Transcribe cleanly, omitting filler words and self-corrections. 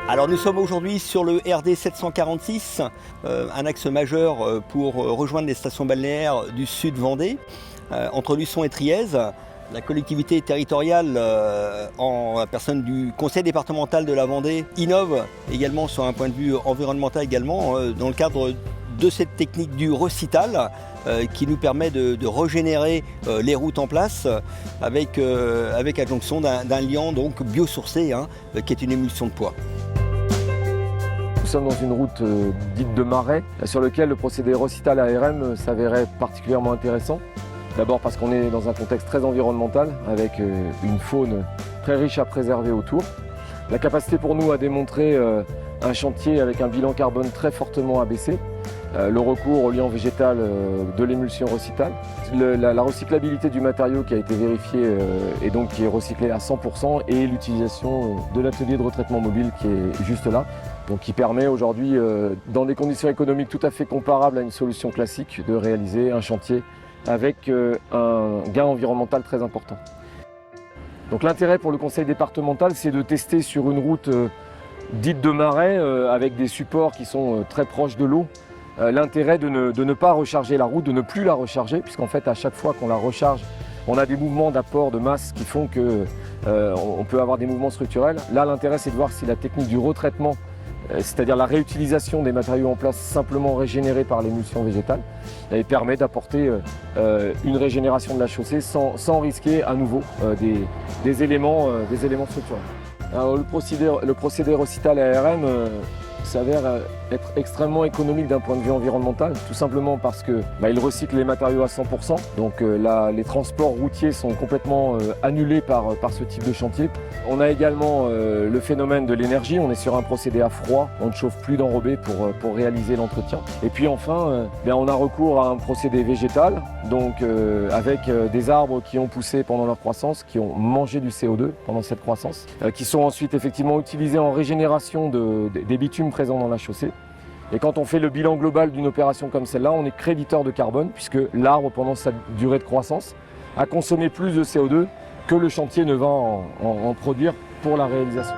Alors nous sommes aujourd'hui sur le RD 746, un axe majeur pour rejoindre les stations balnéaires du sud Vendée, entre Luçon et Trièze. La collectivité territoriale, en la personne du conseil départemental de la Vendée, innove également sur un point de vue environnemental également, dans le cadre de cette technique du recital qui nous permet de régénérer les routes en place avec adjonction d'un liant donc biosourcé qui est une émulsion de poids. Nous sommes dans une route dite de marais, sur laquelle le procédé recital ARM s'avérait particulièrement intéressant. D'abord parce qu'on est dans un contexte très environnemental, avec une faune très riche à préserver autour. La capacité pour nous à démontrer un chantier avec un bilan carbone très fortement abaissé, le recours au liant végétal de l'émulsion recital, la recyclabilité du matériau qui a été vérifié et donc qui est recyclé à 100%, et l'utilisation de l'atelier de retraitement mobile qui est juste là, donc qui permet aujourd'hui, dans des conditions économiques tout à fait comparables à une solution classique, de réaliser un chantier avec un gain environnemental très important. Donc l'intérêt pour le conseil départemental, c'est de tester sur une route dite de marais, avec des supports qui sont très proches de l'eau, l'intérêt de ne pas recharger la route, de ne plus la recharger, puisqu'en fait à chaque fois qu'on la recharge, on a des mouvements d'apport de masse qui font qu'on peut avoir des mouvements structurels. Là, l'intérêt, c'est de voir si la technique du retraitement, c'est-à-dire la réutilisation des matériaux en place simplement régénérés par l'émulsion végétale, permet d'apporter une régénération de la chaussée sans risquer à nouveau des éléments structurels. Alors, le procédé recital ARM s'avère être extrêmement économique d'un point de vue environnemental, tout simplement parce qu'il recycle les matériaux à 100%, donc les transports routiers sont complètement annulés par ce type de chantier. On a également le phénomène de l'énergie, on est sur un procédé à froid, on ne chauffe plus d'enrobé pour réaliser l'entretien. Et puis enfin, on a recours à un procédé végétal, donc avec des arbres qui ont poussé pendant leur croissance, qui ont mangé du CO2 pendant cette croissance, qui sont ensuite effectivement utilisés en régénération des bitumes présents dans la chaussée. Et quand on fait le bilan global d'une opération comme celle-là, on est créditeur de carbone, puisque l'arbre, pendant sa durée de croissance, a consommé plus de CO2 que le chantier ne va en produire pour la réalisation.